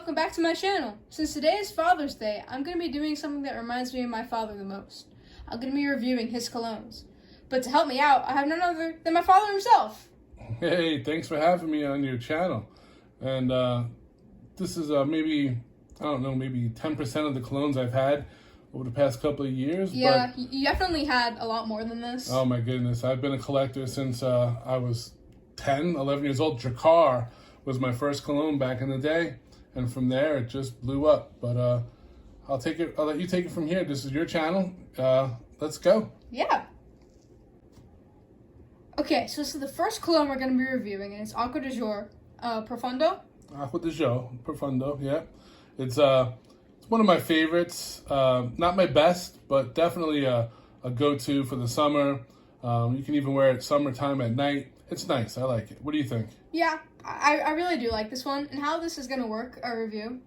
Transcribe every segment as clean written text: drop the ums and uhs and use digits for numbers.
welcome back to my channel. Since today is Father's Day, I'm going to be doing something that reminds me of my father the most. I'm going to be reviewing his colognes. But to help me out, I have none other than my father himself. Hey, thanks for having me on your channel. And this is maybe 10% of the colognes I've had over the past couple of years. Yeah, you definitely had a lot more than this. Oh my goodness, I've been a collector since I was 10, 11 years old. Drakkar was my first cologne back in the day, and from there it just blew up. But I'll let you take it from here. This is your channel. Let's go. Yeah. Okay, so this is the first cologne we're going to be reviewing, and it's Acqua di Gior Profondo. Acqua di Gior Profondo, yeah. It's one of my favorites. Not my best, but definitely a go-to for the summer. You can even wear it summertime at night. It's nice. I like it. What do you think? Yeah, I really do like this one. And how this is going to work, our review,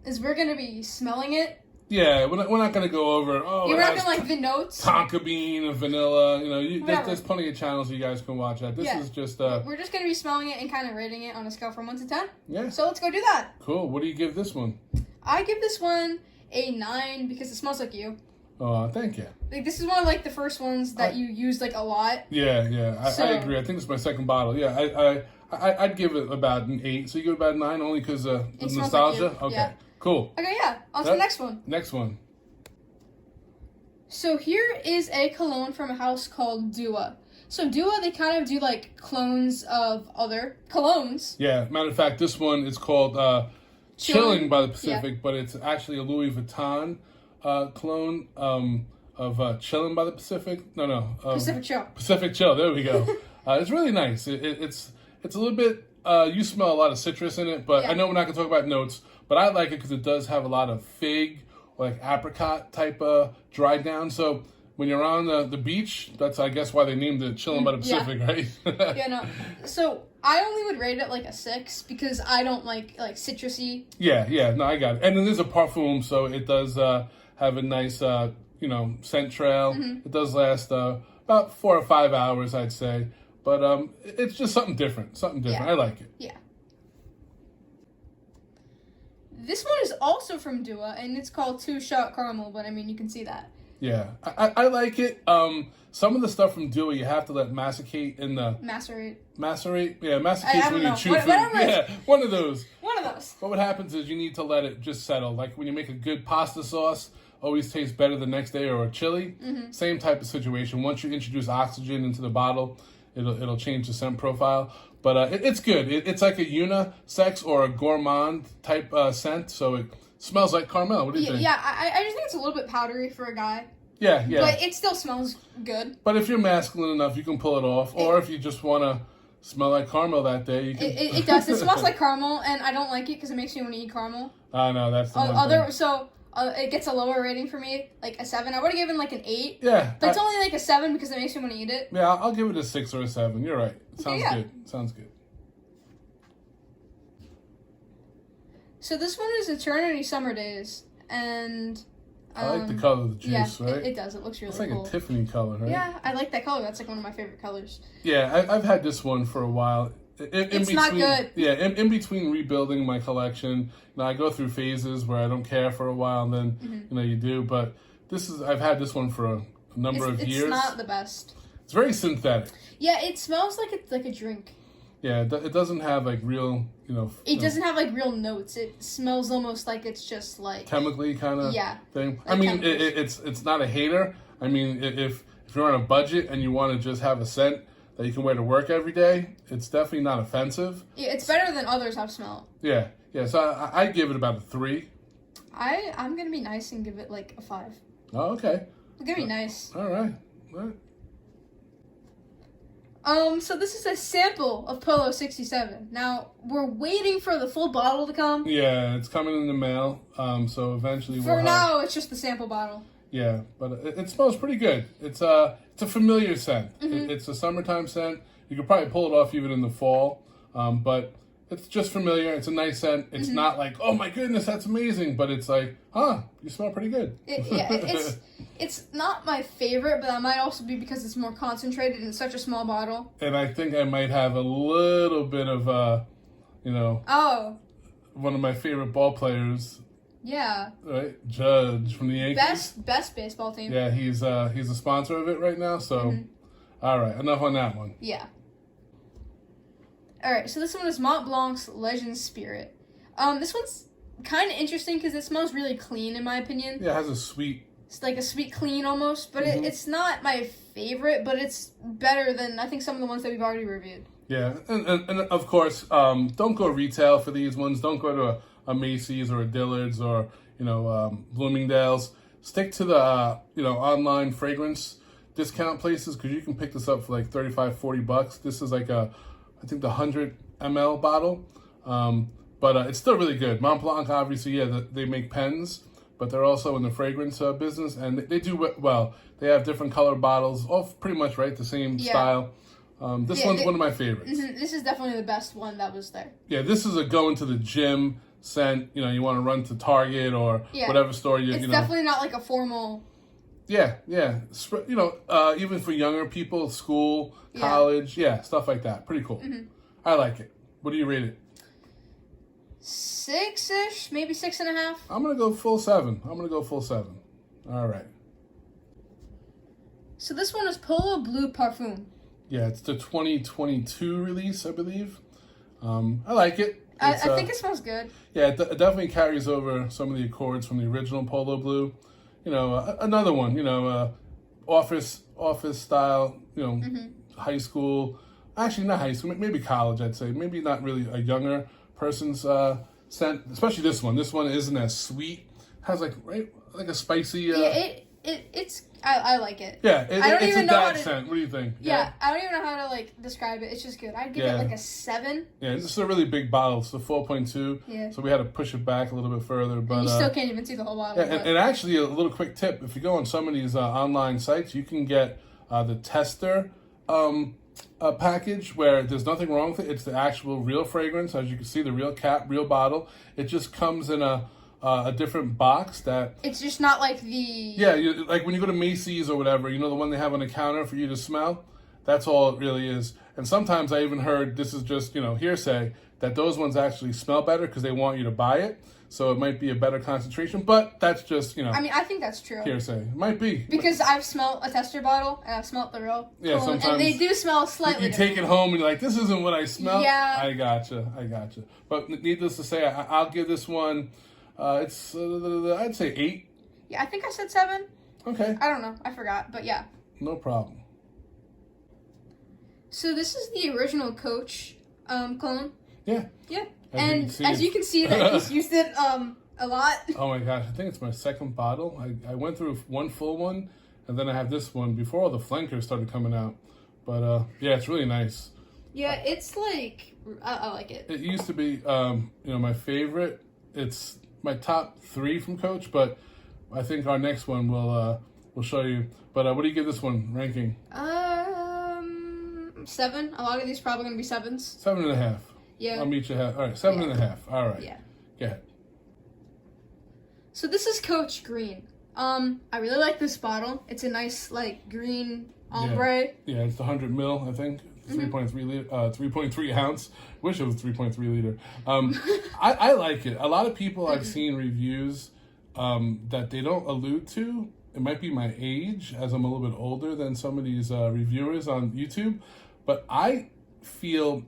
is we're going to be smelling it. Yeah, we're not going to go over, You're not going to like the notes. Tonka bean and vanilla. You know, there's plenty of channels you guys can watch at. This is just... we're just going to be smelling it and kind of rating it on a scale from 1 to 10. Yeah. So let's go do that. Cool. What do you give this one? I give this one a 9 because it smells like you. Oh, thank you. Like, this is one of like the first ones that you use like a lot. Yeah. I agree. I think it's my second bottle. Yeah, I'd give it about an 8. So you give it about a 9 only because the nostalgia? Like okay, yeah. Cool. Okay, yeah. On to the next one. Next one. So here is a cologne from a house called Dua. So Dua, they kind of do like clones of other colognes. Yeah, matter of fact, this one is called Chilling by the Pacific, but it's actually a Louis Vuitton clone of Chilling by the Pacific. Pacific Chill. Pacific Chill. There we go. It's really nice. It's a little bit. You smell a lot of citrus in it, but I know we're not gonna talk about notes. But I like it because it does have a lot of fig, or like apricot type dried down. So when you're on the beach, that's I guess why they named it Chilling by the Pacific, right? Yeah, no. So I only would rate it like a 6 because I don't like citrusy. Yeah. No, I got it. And then there's a parfum, so it does have a nice scent trail. Mm-hmm. It does last about 4 or 5 hours, I'd say. But it's just something different. Yeah. I like it. Yeah. This one is also from Dua, and it's called 2 Shot Caramel, but I mean, you can see that. Yeah, I like it. Some of the stuff from Dua you have to let macerate in the... Macerate? Yeah, macerate when you chew food. Yeah, one of those. But what happens is you need to let it just settle. Like when you make a good pasta sauce, always tastes better the next day, or a chili. Mm-hmm. Same type of situation. Once you introduce oxygen into the bottle, it'll change the scent profile. But it's good. It's like a unisex or a gourmand type scent, so it smells like caramel. What do you think? Yeah, I just think it's a little bit powdery for a guy. Yeah. But it still smells good. But if you're masculine enough, you can pull it off. Or if you just want to smell like caramel that day, you can... It does. It smells like caramel, and I don't like it because it makes me want to eat caramel. I know, that's the one thing. So it gets a lower rating for me, like a 7. I would have given like an 8. Yeah. But it's only like a 7 because it makes me want to eat it. Yeah, I'll give it a 6 or a 7. You're right. Sounds good. So this one is Eternity Summer Days, and... I like the color of the juice, right? It does. It looks really cool. It's like a Tiffany color, right? Yeah, I like that color. That's like one of my favorite colors. Yeah, I've had this one for a while. It's not good. Yeah, in between rebuilding my collection, I go through phases where I don't care for a while, and then you do. But I've had this one for a number of years. It's not the best. It's very synthetic. Yeah, it smells like it's like a drink. Yeah, it doesn't have like real, It doesn't have like real notes. It smells almost like it's just like chemically kind of thing. Like I mean, it's not a hater. I mean, if you're on a budget and you want to just have a scent that you can wear to work every day, it's definitely not offensive. Yeah, it's better than others I've smelled. Yeah. So I'd give it about a 3. I'm gonna be nice and give it like a 5. Oh, okay. I'm gonna be nice. All right. So this is a sample of Polo 67. Now, we're waiting for the full bottle to come. Yeah, it's coming in the mail, so eventually For now, it's just the sample bottle. Yeah, but it smells pretty good. It's a familiar scent. Mm-hmm. It's a summertime scent. You could probably pull it off even in the fall, but it's just familiar. It's a nice scent. It's not like, oh my goodness, that's amazing, but it's like, you smell pretty good. It's not my favorite, but that might also be because it's more concentrated in such a small bottle. And I think I might have a little bit of, one of my favorite ball players. Yeah. Right, Judge from the Yankees. Best baseball team. Yeah, he's a sponsor of it right now. So, all right, enough on that one. Yeah. All right, so this one is Mont Blanc's Legend Spirit. This one's kind of interesting because it smells really clean, in my opinion. Yeah, it has a sweet. It's like a sweet clean almost, but it's not my favorite, but it's better than I think some of the ones that we've already reviewed. Yeah, and of course, don't go retail for these ones. Don't go to a Macy's or a Dillard's or Bloomingdale's. Stick to the online fragrance discount places because you can pick this up for like $35-$40. This is like I think the 100 ml bottle, but it's still really good. Mont Blanc, obviously, they make pens, but they're also in the fragrance business, and they do well. They have different color bottles, all pretty much the same style. This one's one of my favorites. This is definitely the best one that was there. Yeah, this is a going to the gym scent. You want to run to Target or whatever store you. It's definitely not like a formal. Yeah. Even for younger people, school, college, stuff like that. Pretty cool. I like it. What do you rate it? 6-ish, maybe 6.5. I'm gonna go full 7. All right. So this one is Polo Blue Parfum. Yeah, it's the 2022 release, I believe. I like it. I think it smells good. Yeah, it definitely carries over some of the accords from the original Polo Blue. Another one. Office style. High school. Actually, not high school. Maybe college. I'd say maybe not really a younger person's scent. Especially this one. This one isn't as sweet. Has like a spicy. It's I like it. Yeah, I don't it's even a know dad scent. What do you think? Yeah, I don't even know how to describe it. It's just good. I'd give it like a 7. Yeah, it's just a really big bottle. It's a 4.2. Yeah. So we had to push it back a little bit further. But you still can't even see the whole bottle. Yeah, and actually, a little quick tip: if you go on some of these online sites, you can get the tester package where there's nothing wrong with it. It's the actual real fragrance, as you can see, the real cap, real bottle. It just comes in a different box that... It's just not like the... Yeah, like when you go to Macy's or whatever, the one they have on the counter for you to smell? That's all it really is. And sometimes I even heard, this is just, hearsay, that those ones actually smell better because they want you to buy it. So it might be a better concentration, but that's just, I mean, I think that's true. Hearsay. It might be. Because I've smelled a tester bottle, and I've smelled the real Cologne, sometimes. And they do smell slightly You take it home and you're like, this isn't what I smell? Yeah. I gotcha. But needless to say, I'll give this one, it's, I'd say 8. Yeah, I think I said 7. Okay. I don't know. I forgot, but yeah. No problem. So this is the original Coach Cologne. Yeah. Yeah. As you can see, that he's used it a lot. Oh my gosh, I think it's my second bottle. I went through one full one, and then I have this one before all the flankers started coming out. But yeah, it's really nice. Yeah, it's like, I like it. It used to be, my favorite. It's my top 3 from Coach, but I think our next one will show you. But what do you give this one ranking? 7. A lot of these probably going to be 7s. 7.5. Yeah. I'll meet you half. All right, 7.5. All right. Yeah. Go ahead. So this is Coach Green. I really like this bottle. It's a nice green ombre. Yeah, it's the 100 ml, I think. 3.3 liter, 3.3 ounce. Wish it was 3.3 liter. I like it. A lot of people I've seen reviews that they don't allude to. It might be my age, as I'm a little bit older than some of these reviewers on YouTube, but I feel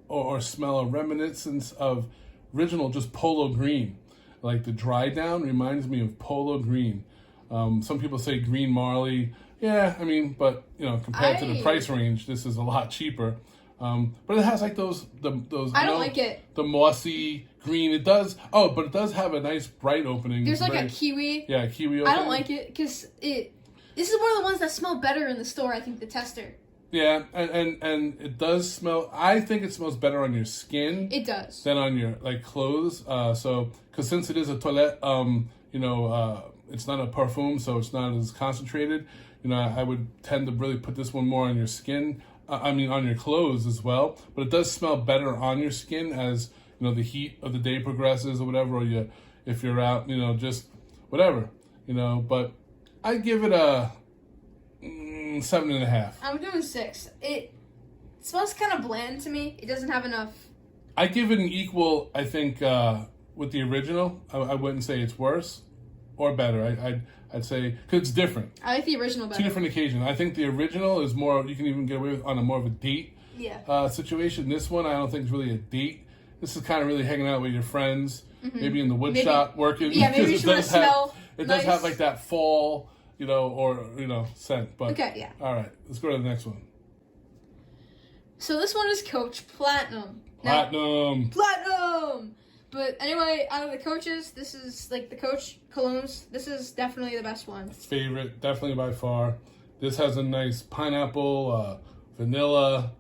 or smell a reminiscence of original just Polo Green. Like the dry down reminds me of Polo Green. Some people say Green Marley. Yeah, I mean, but compared to the price range, this is a lot cheaper. But it has like those. I don't like it. The mossy green. It does. Oh, but it does have a nice bright opening. There's a kiwi. Yeah, kiwi opening. I don't like it because this is one of the ones that smell better in the store. I think the tester. Yeah, and it does smell. I think it smells better on your skin. It does. Than on your clothes. Because since it is a toilette, it's not a parfum, so it's not as concentrated. I would tend to really put this one more on your skin. On your clothes as well. But it does smell better on your skin as the heat of the day progresses or whatever. Or if you're out, just whatever. But I give it a 7.5. I'm doing 6. It smells kind of bland to me. It doesn't have enough I give it an equal. I think with the original, I wouldn't say it's worse or better. I'd say because it's different. I like the original better. Two different occasions. I think the original is more. You can even get away with on a more of a date situation. This one, I don't think is really a date. This is kind of really hanging out with your friends, maybe in the wood shop working. Yeah, maybe you should smell. It does have like that fall, or scent. But okay, yeah. All right, let's go to the next one. So this one is Coach Platinum. Platinum. But anyway, out of the coaches, this is like the Coach Colognes. This is definitely the best one. Favorite, definitely by far. This has a nice pineapple, vanilla.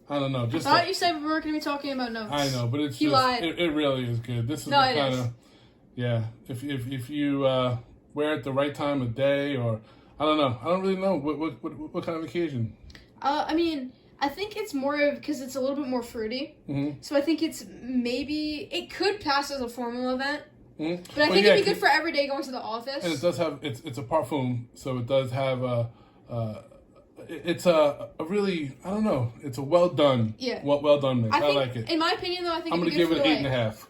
I don't know. I thought you said we weren't going to be talking about notes. I know, but it's lied. It really is good. This is the kind of If you wear it the right time of day, or I don't know. I don't really know what kind of occasion. I mean, I think it's more of because it's a little bit more fruity. Mm-hmm. So I think it could pass as a formal event. Mm-hmm. But I think it'd be good for every day going to the office. And it does have it's a parfum, so it does have it's a really, I don't know, it's a well done. Yeah. Well done mix. I like it. In my opinion, though, I think I'm gonna give it an 8.5.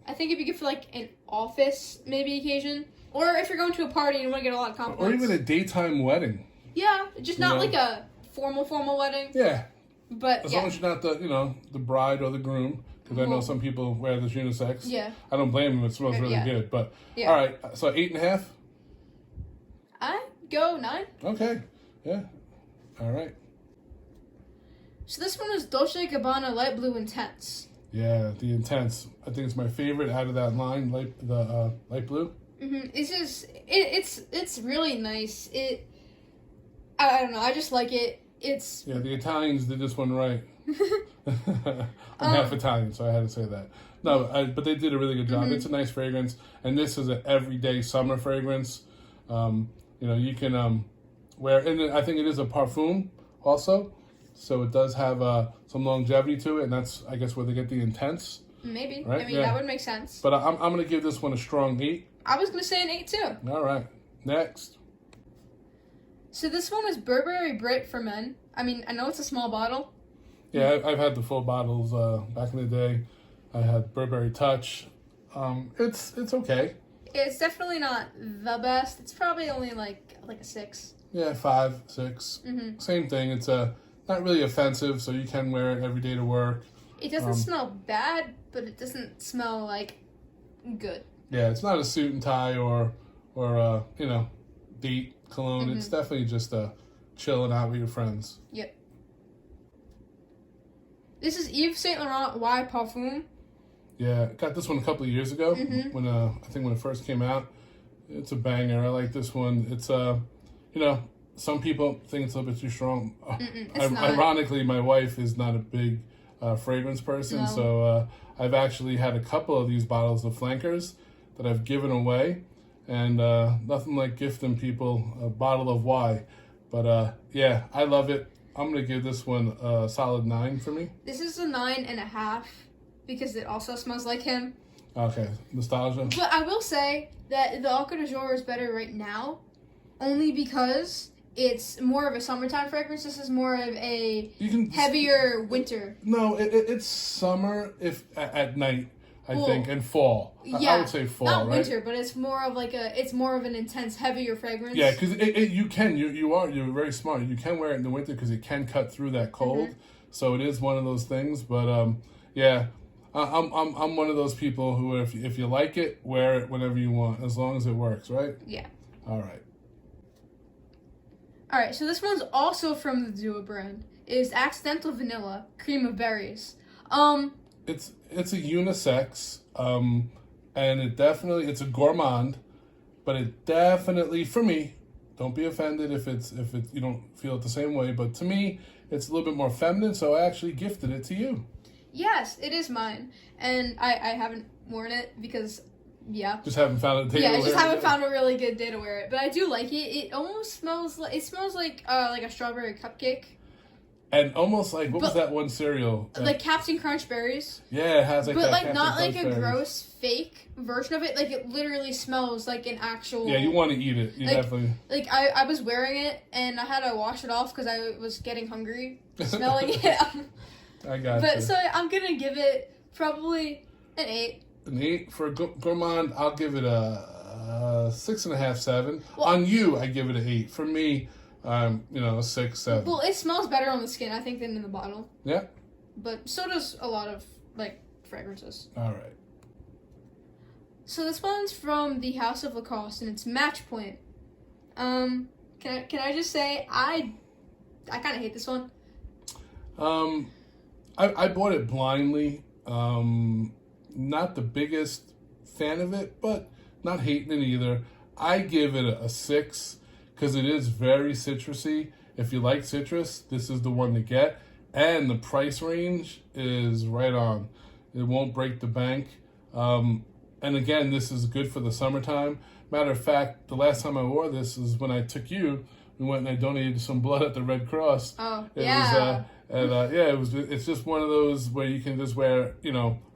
I think it'd be good for like an office maybe occasion, or if you're going to a party and you want to get a lot of compliments, or even a daytime wedding. Yeah, just not like a formal wedding. Yeah. But as long as you're not the bride or the groom, because I know some people wear this unisex. Yeah. I don't blame them. It smells really good. But all right, so 8.5. I go 9. Okay. Yeah. All right. So this one is Dolce & Gabbana Light Blue Intense. Yeah, the Intense. I think it's my favorite out of that line, light blue. Mm-hmm. It's really nice. I don't know. I just like it. The Italians did this one right. I'm half Italian, so I had to say that. No, but they did a really good job. Mm-hmm. It's a nice fragrance, and this is an everyday summer fragrance. You can wear, and I think it is a parfum also, so it does have some longevity to it, and that's, I guess, where they get the Intense. Maybe. Right? I mean, that would make sense. But I'm going to give this one a strong 8. I was going to say an 8 too. All right, next. So this one is Burberry Brit for men. I mean, I know it's a small bottle. Yeah, I've had the full bottles back in the day. I had Burberry Touch. It's okay. It's definitely not the best. It's probably only like a 6. Yeah, 5, 6. Mm-hmm. Same thing. It's not really offensive, so you can wear it every day to work. It doesn't smell bad, but it doesn't smell like good. Yeah, it's not a suit and tie or date cologne. Mm-hmm. It's definitely just chilling out with your friends. Yep. This is Yves Saint Laurent Y Parfum. Yeah, got this one a couple of years ago when I think when it first came out. It's a banger. I like this one. It's some people think it's a little bit too strong. Ironically, my wife is not a big fragrance person, so I've actually had a couple of these bottles of flankers that I've given away, and nothing like gifting people a bottle of Y. But I love it. I'm going to give this one a solid 9 for me. This is a 9.5 because it also smells like him. Okay, nostalgia. But I will say that the Acre du Jour is better right now, only because it's more of a summertime fragrance. This is more of a heavier winter. No, it's summer at night, I think, and fall. Yeah, I would say fall, not winter, but it's more of an intense, heavier fragrance. Yeah, because you're very smart. You can wear it in the winter because it can cut through that cold. Mm-hmm. So it is one of those things. But I'm one of those people who, if you like it, wear it whenever you want, as long as it works, right? Yeah. All right. All right. So this one's also from the Duo brand. It is Accidental Vanilla Cream of Berries. It's a unisex, and it's a gourmand, but it definitely, for me, don't be offended if you don't feel it the same way, but to me, it's a little bit more feminine, so I actually gifted it to you. Yes, it is mine, and I haven't worn it because, just haven't found a day to wear it. Yeah, just haven't found a really good day to wear it, but I do like it. It almost smells like a strawberry cupcake. And almost like, what was that one cereal? Like Captain Crunch Berries. Yeah, it has like that. But like Captain not Crunch like a berries. gross fake version of it. Like it literally smells like an actual. Yeah, you want to eat it. You definitely. Like I was wearing it and I had to wash it off because I was getting hungry smelling it. I got But you. so I'm gonna give it Probably an 8. An 8 for Gourmand. I'll give it a 6.5, 7. Well, on you, I give it an 8. For me, a 6, 7. Well, it smells better on the skin, I think, than in the bottle. Yeah. But so does a lot of fragrances. All right. So this one's from the House of Lacoste, and it's Match Point. Can I just say I kind of hate this one. I bought it blindly. Not the biggest fan of it, but not hating it either. I give it a 6 because it is very citrusy. If you like citrus, this is the one to get. And the price range is right on. It won't break the bank. And again, this is good for the summertime. Matter of fact, the last time I wore this is when I took you. We went and I donated some blood at the Red Cross. Oh, yeah. It's just one of those where you can just wear,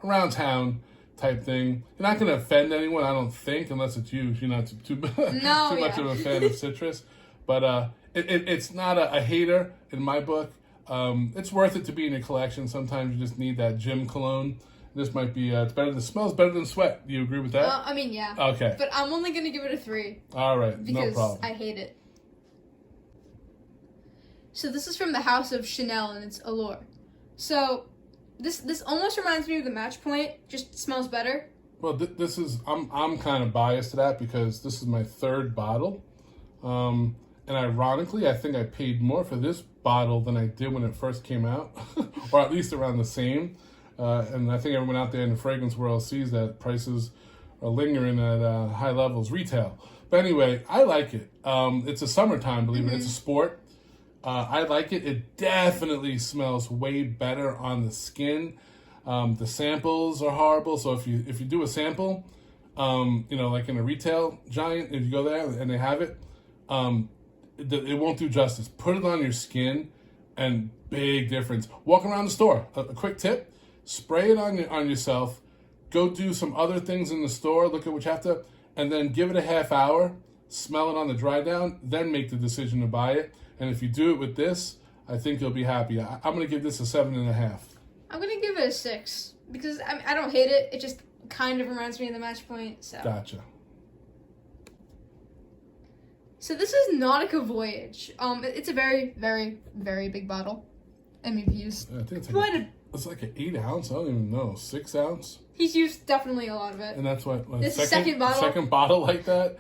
around town type thing. You're not going to offend anyone, I don't think, unless it's you. You're not too much of a fan of citrus. But it's not a hater in my book. It's worth it to be in your collection. Sometimes you just need that gym cologne. This might be, it smells better than sweat. Do you agree with that? Yeah. Okay. But I'm only going to give it a 3. All right, no problem. Because I hate it. So this is from the House of Chanel, and it's Allure. So this almost reminds me of the Match Point, just smells better. Well, this is, I'm kind of biased to that because this is my 3rd bottle. And ironically, I think I paid more for this bottle than I did when it first came out, or at least around the same. And I think everyone out there in the fragrance world sees that prices are lingering at high levels retail. But anyway, I like it. It's a summertime, believe it. It's a sport. I like it. It definitely smells way better on the skin. The samples are horrible. So if you do a sample, like in a retail giant, if you go there and they have it, it won't do justice. Put it on your skin, and big difference. Walk around the store. A quick tip. Spray it on yourself, go do some other things in the store, look at what you have to, and then give it a half hour, smell it on the dry down, then make the decision to buy it. And if you do it with this, I think you'll be happy. I'm going to give this a 7.5. I'm going to give it a 6 because I don't hate it. It just kind of reminds me of the Match Point. So. Gotcha. So this is Nautica Voyage. It's a very, very, very big bottle. And we've used I think it's like an 8 ounce. I don't even know, 6 ounce. He's used definitely a lot of it. And that's what this is second bottle. Second bottle like that.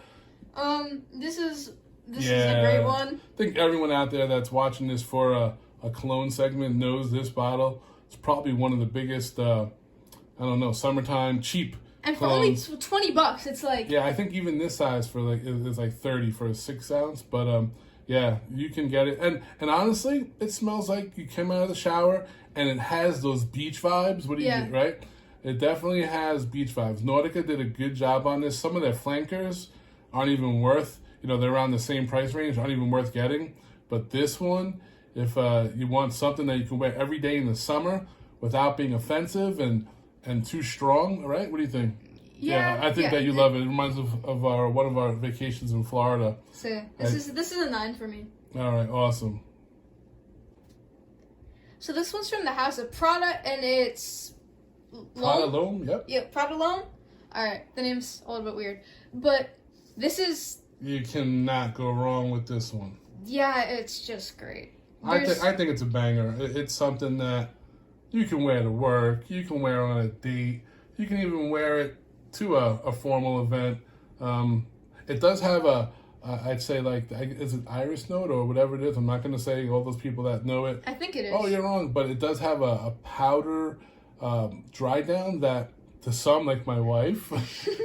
This is a great one. I think everyone out there that's watching this for a cologne segment knows this bottle. It's probably one of the biggest. Summertime cheap. And for only $20, it's like. Yeah, I think even this size is like 30 for a 6 ounce, but yeah, you can get it. And honestly, it smells like you came out of the shower, and it has those beach vibes. What do you do, right? It definitely has beach vibes. Nautica did a good job on this. Some of their flankers aren't even worth, they're around the same price range, aren't even worth getting. But this one, if you want something that you can wear every day in the summer without being offensive and too strong, right? What do you think? Yeah, I think that you love it. It reminds of one of our vacations in Florida. So this is a 9 for me. All right, awesome. So this one's from the House of Prada, and it's Prada L'Homme, yep. Yeah, Prada L'Homme. All right, the name's a little bit weird, but this is. You cannot go wrong with this one. Yeah, it's just great. I think it's a banger. It's something that you can wear to work. You can wear on a date. You can even wear it to a formal event. It does have I'd say is it iris note or whatever it is? I'm not going to say all those people that know it. I think it is. Oh, you're wrong. But it does have a powder dry down that to some, like my wife,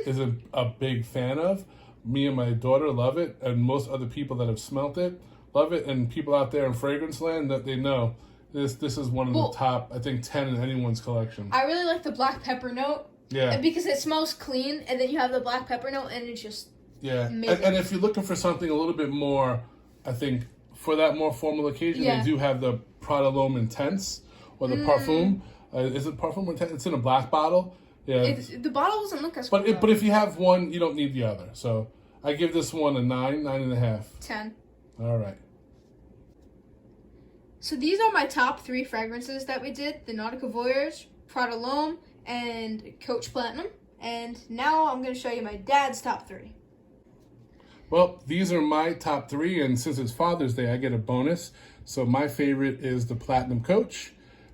is a big fan of. Me and my daughter love it. And most other people that have smelt it love it. And people out there in fragrance land that they know. This is one of the top, I think, 10 in anyone's collection. I really like the black pepper note. Yeah. Because it smells clean, and then you have the black pepper note, and it's just and if you're looking for something a little bit more, I think, for that more formal occasion, they do have the Prada L'Homme Intense, or the Parfum. Is it Parfum Intense? It's in a black bottle. Yeah. The bottle doesn't look as cool. But if you have one, you don't need the other. So I give this one a 9, 9.5. 10. All right. So these are my top 3 fragrances that we did. The Nautica Voyage, Prada L'Homme, and Coach Platinum. And now I'm going to show you my dad's top 3. Well, these are my top 3, and since it's Father's Day, I get a bonus. So my favorite is the Platinum Coach,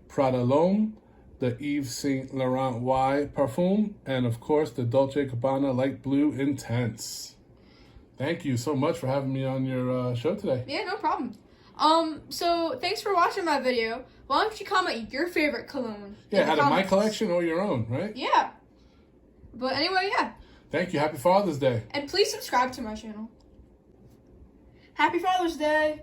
Prada L'Homme, the Yves Saint Laurent Y Parfum, and of course the Dolce & Gabbana Light Blue Intense. Thank you so much for having me on your show today. Yeah, no problem. So thanks for watching my video. Why don't you comment your favorite cologne? Yeah, out of my collection or your own, right? Yeah. But anyway, yeah. Thank you. Happy Father's Day. And please subscribe to my channel. Happy Father's Day.